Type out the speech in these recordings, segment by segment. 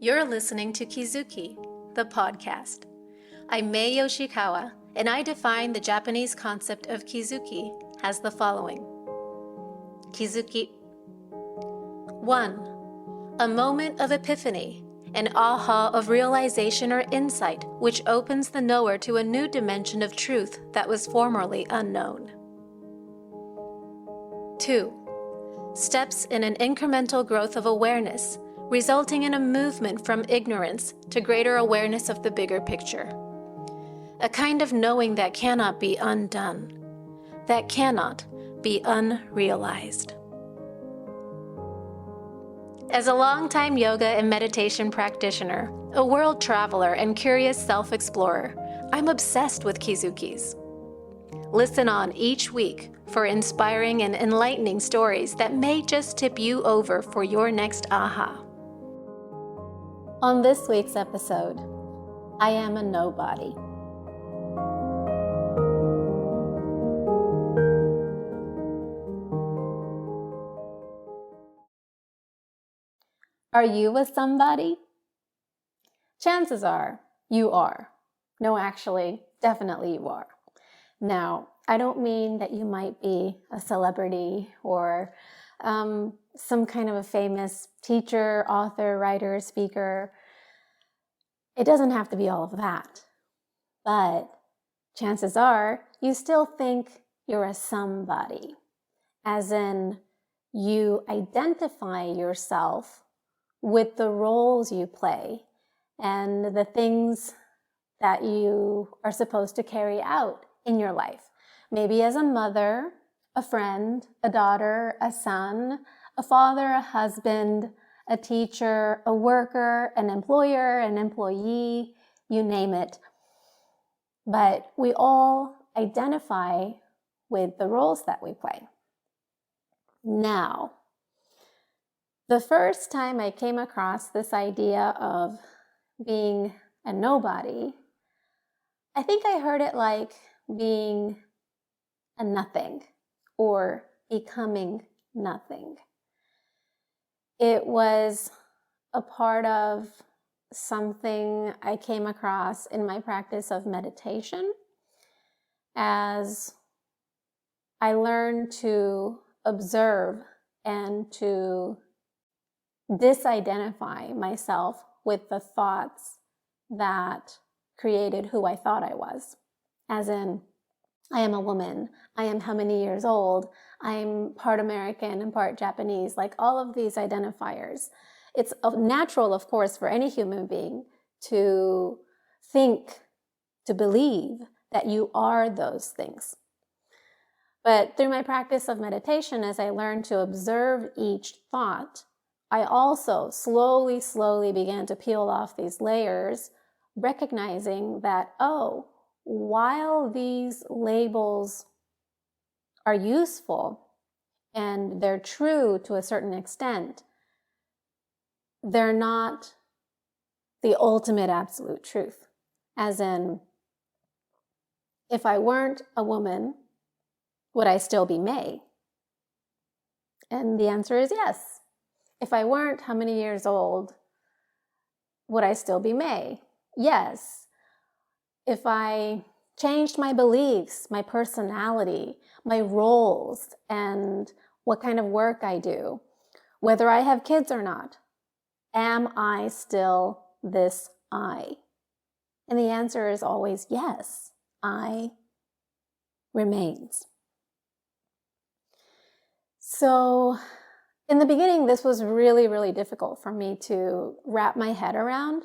You're listening to Kizuki, the podcast. I'm Mae Yoshikawa, and I define the Japanese concept of Kizuki as the following. Kizuki 1. A moment of epiphany, an aha of realization or insight which opens the knower to a new dimension of truth that was formerly unknown. 2. Steps in an incremental growth of awareness, resulting in a movement from ignorance to greater awareness of the bigger picture. A kind of knowing that cannot be undone, that cannot be unrealized. As a longtime yoga and meditation practitioner, a world traveler, and curious self-explorer, I'm obsessed with Kizukis. Listen on each week for inspiring and enlightening stories that may just tip you over for your next aha. On this week's episode, I am a nobody. Are you a somebody? Chances are you are. No, actually, definitely you are. Now, I don't mean that you might be a celebrity or some kind of a famous teacher, author, writer, speaker. It doesn't have to be all of that. But chances are you still think you're a somebody, as in you identify yourself with the roles you play and the things that you are supposed to carry out in your life. Maybe as a mother, a friend, a daughter, a son, a father, a husband, a teacher, a worker, an employer, an employee, you name it. But we all identify with the roles that we play. Now, the first time I came across this idea of being a nobody, I think I heard it like being a nothing or becoming nothing. It was a part of something I came across in my practice of meditation as I learned to observe and to disidentify myself with the thoughts that created who I thought I was. As in, I am a woman, I am how many years old, I'm part American and part Japanese, like all of these identifiers. It's natural, of course, for any human being to think, to believe that you are those things. But through my practice of meditation, as I learned to observe each thought, I also slowly began to peel off these layers, recognizing that, while these labels are useful and they're true to a certain extent, they're not the ultimate absolute truth. As in, if I weren't a woman, would I still be Mae? And the answer is yes. If I weren't how many years old, would I still be Mae? Yes. If I changed my beliefs, my personality, my roles, and what kind of work I do, whether I have kids or not, am I still this I? And the answer is always yes, I remains. So in the beginning, this was really difficult for me to wrap my head around,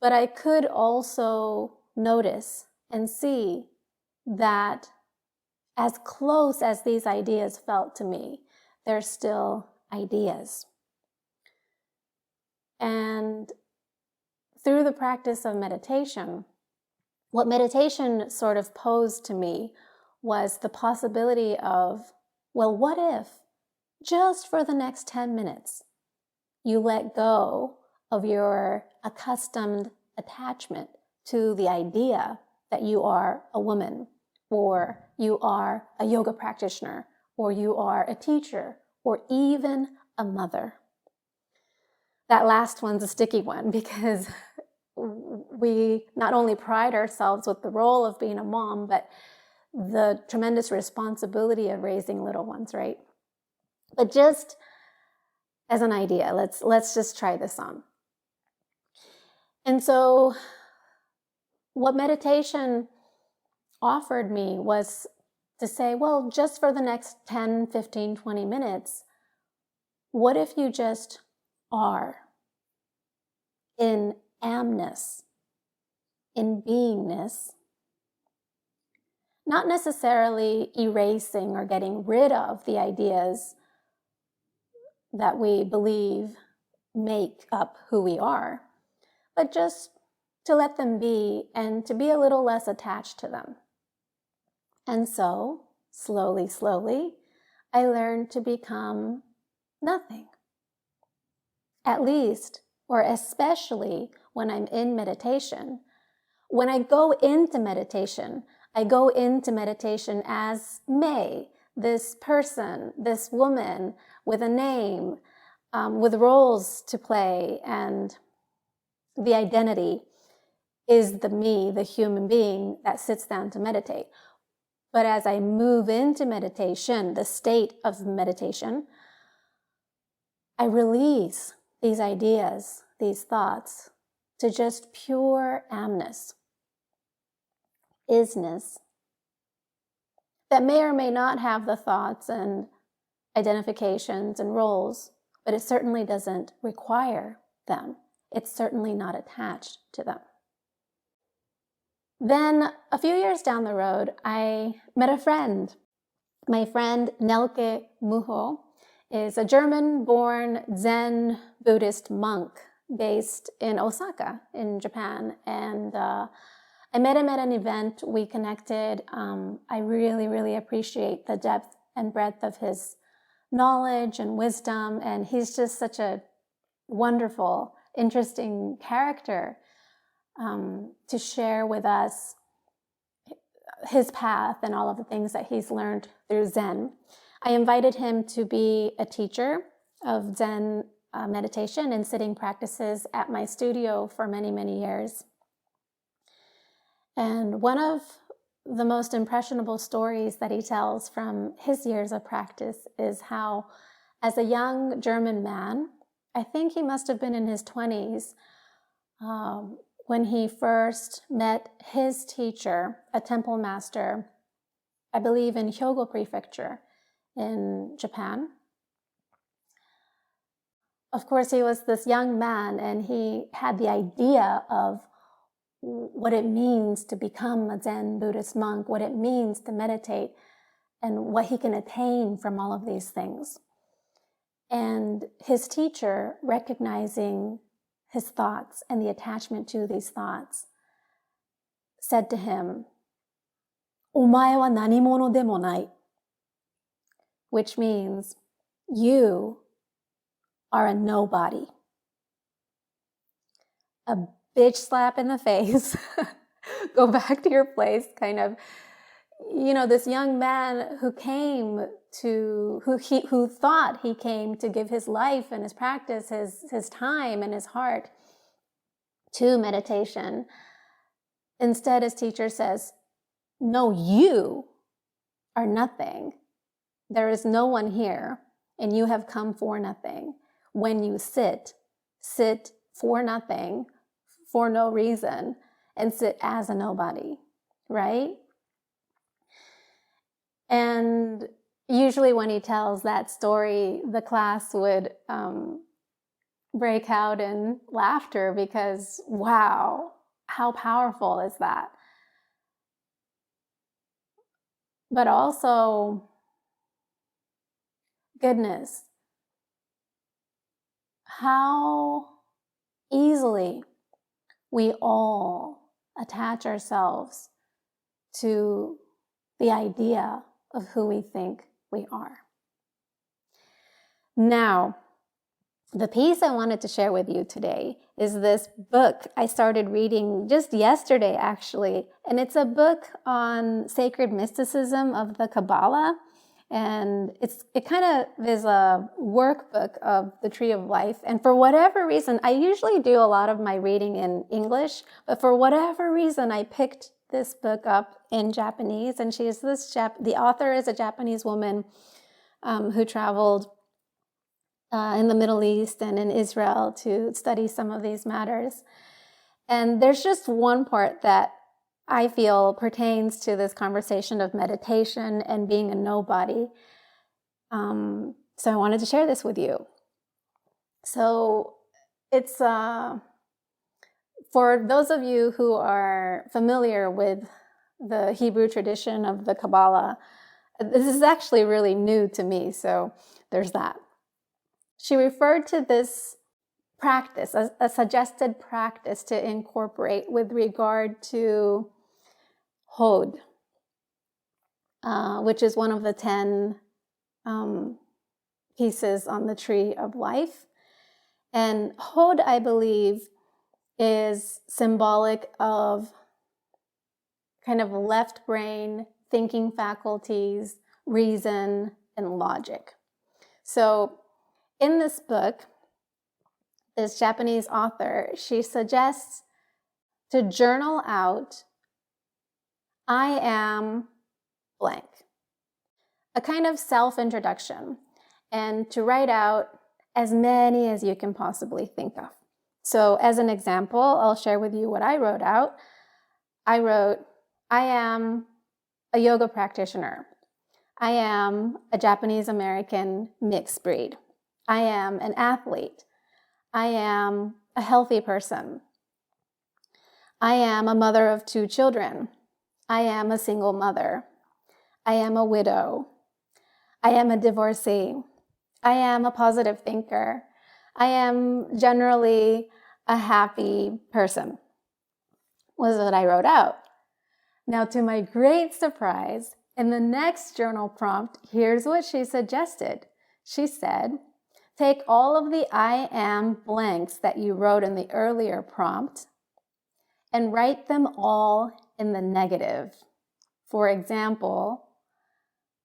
but I could also notice and see that as close as these ideas felt to me, they're still ideas. And through the practice of meditation, what meditation sort of posed to me was the possibility of, well, what if just for the next 10 minutes, you let go of your accustomed attachment to the idea that you are a woman, or you are a yoga practitioner, or you are a teacher, or even a mother. that last one's a sticky one because we not only pride ourselves with the role of being a mom, but the tremendous responsibility of raising little ones, right? But just as an idea, let's just try this on. And so what meditation offered me was to say, well, just for the next 10, 15, 20 minutes, what if you just are in amness, in beingness, not necessarily erasing or getting rid of the ideas that we believe make up who we are, but just to let them be and to be a little less attached to them. And so, slowly, slowly, I learned to become nothing. At least, or especially when I'm in meditation. When I go into meditation, I go into meditation as Mae, this person, this woman with a name, with roles to play, and the identity is the me, the human being that sits down to meditate. But as I move into meditation, the state of meditation, I release these ideas, these thoughts, to just pure amness, isness, that may or may not have the thoughts and identifications and roles, but it certainly doesn't require them. It's certainly not attached to them. Then a few years down the road, I met a friend. My friend Nelke Muho is a German-born Zen Buddhist monk based in Osaka in Japan. And I met him at an event. We connected. I really, really appreciate the depth and breadth of his knowledge and wisdom. And he's just such a wonderful, interesting character to share with us his path and all of the things that he's learned through Zen. I invited him to be a teacher of Zen meditation and sitting practices at my studio for many, many years. And one of the most impressionable stories that he tells from his years of practice is how, as a young German man, I think he must have been in his 20s, when he first met his teacher, a temple master, I believe in Hyogo Prefecture in Japan. Of course, he was this young man and he had the idea of what it means to become a Zen Buddhist monk, what it means to meditate, and what he can attain from all of these things. And his teacher, recognizing his thoughts and the attachment to these thoughts, said to him, "Omae wa nanimono demo nai," which means, you are a nobody. A bitch slap in the face. Go back to your place, kind of. You know, this young man who thought he came to give his life and his practice, his time and his heart to meditation. Instead, his teacher says, no, you are nothing. There is no one here, and you have come for nothing. When you sit for nothing, for no reason, and sit as a nobody, right? And usually when he tells that story, the class would break out in laughter because, wow, how powerful is that? But also, goodness, how easily we all attach ourselves to the idea of who we think we are. Now, the piece I wanted to share with you today is this book I started reading just yesterday, actually. And it's a book on sacred mysticism of the Kabbalah. And it kind of is a workbook of the Tree of Life. And for whatever reason, I usually do a lot of my reading in English, but for whatever reason, I picked this book up in Japanese. And the author is a Japanese woman who traveled in the Middle East and in Israel to study some of these matters. And there's just one part that I feel pertains to this conversation of meditation and being a nobody. So I wanted to share this with you. So it's for those of you who are familiar with the Hebrew tradition of the Kabbalah, this is actually really new to me, so there's that. She referred to this practice, a suggested practice to incorporate with regard to Hod, which is one of the 10 pieces on the Tree of Life. And Hod, I believe, is symbolic of kind of left brain thinking faculties, reason, and logic. So in this book, this Japanese author, she suggests to journal out, I am blank, a kind of self-introduction, and to write out as many as you can possibly think of. So as an example, I'll share with you what I wrote out. I wrote, I am a yoga practitioner. I am a Japanese American mixed breed. I am an athlete. I am a healthy person. I am a mother of 2 children. I am a single mother. I am a widow. I am a divorcee. I am a positive thinker. I am generally a happy person, was what I wrote out. Now, to my great surprise, in the next journal prompt, here's what she suggested. She said, take all of the I am blanks that you wrote in the earlier prompt and write them all in the negative. For example,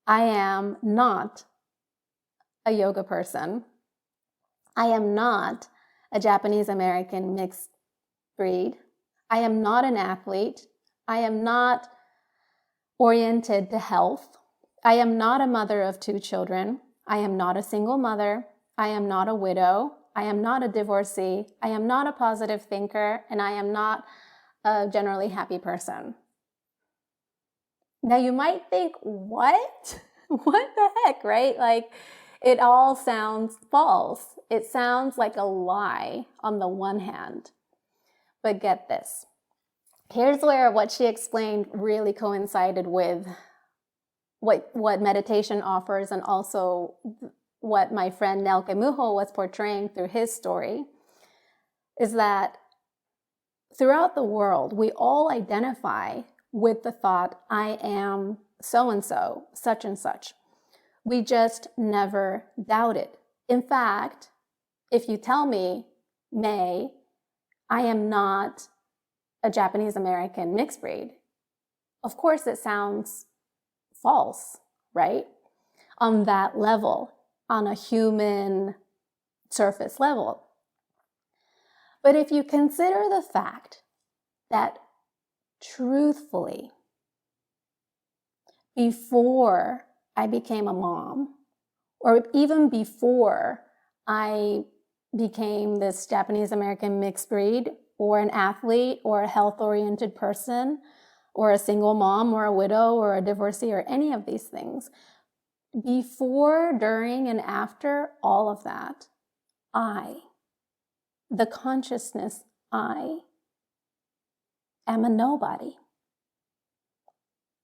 I am not a yoga person. I am not a Japanese American mixed breed. I am not an athlete. I am not oriented to health. I am not a mother of 2 children. I am not a single mother. I am not a widow. I am not a divorcee. I am not a positive thinker. And I am not a generally happy person. Now you might think, what? What the heck, right? Like, it all sounds false. It sounds like a lie on the one hand. But get this. Here's where what she explained really coincided with what meditation offers, and also what my friend Nelke Mujo was portraying through his story, is that throughout the world, we all identify with the thought, I am so-and-so, such and such. We just never doubt it. In fact, if you tell me, May, I am not a Japanese American mixed breed, of course it sounds false, right? On that level, on a human surface level. But if you consider the fact that truthfully, before I became a mom, or even before I became this Japanese American mixed breed, or an athlete, or a health-oriented person, or a single mom, or a widow, or a divorcee, or any of these things, before, during, and after all of that, the consciousness I, am a nobody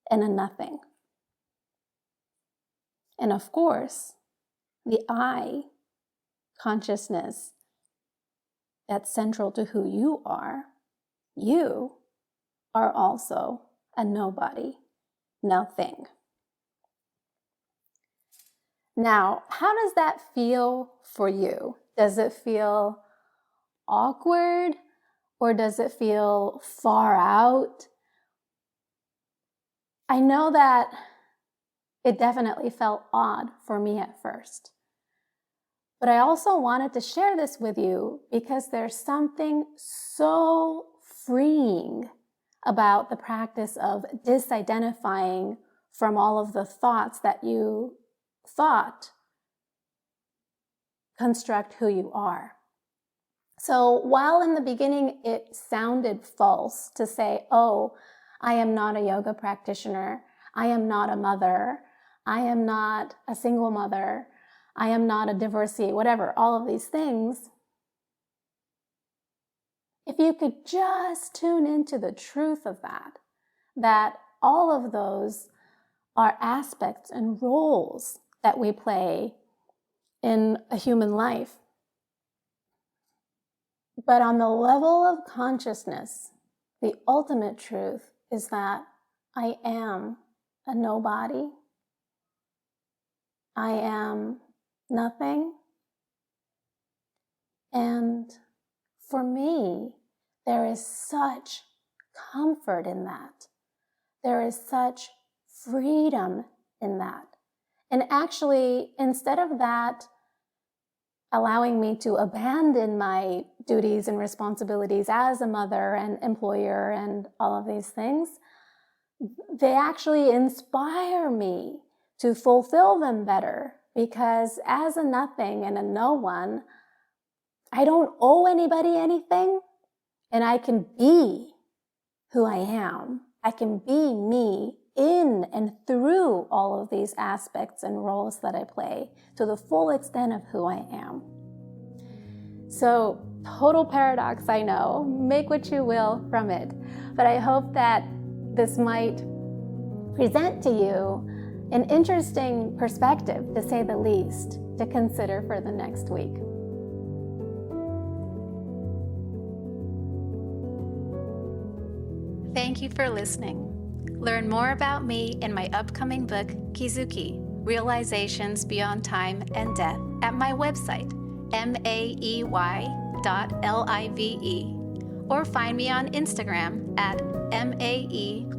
and a nothing. And of course, the I consciousness that's central to who you are also a nobody, nothing. Now, how does that feel for you? Does it feel awkward, or does it feel far out? I know that It definitely felt odd for me at first. But I also wanted to share this with you because there's something so freeing about the practice of disidentifying from all of the thoughts that you thought construct who you are. So while in the beginning it sounded false to say, oh, I am not a yoga practitioner, I am not a mother, I am not a single mother, I am not a divorcee, whatever, all of these things, if you could just tune into the truth of that all of those are aspects and roles that we play in a human life. But on the level of consciousness, the ultimate truth is that I am a nobody. I am nothing. And for me, there is such comfort in that. There is such freedom in that. And actually, instead of that allowing me to abandon my duties and responsibilities as a mother and employer and all of these things, they actually inspire me to fulfill them better, because as a nothing and a no one, I don't owe anybody anything, and I can be who I am. I can be me in and through all of these aspects and roles that I play to the full extent of who I am. So, total paradox, I know. Make what you will from it. But I hope that this might present to you an interesting perspective, to say the least, to consider for the next week. Thank you for listening. Learn more about me in my upcoming book, Kizuki, Realizations Beyond Time and Death, at my website, maey.live, or find me on Instagram at maeyoshiKawa.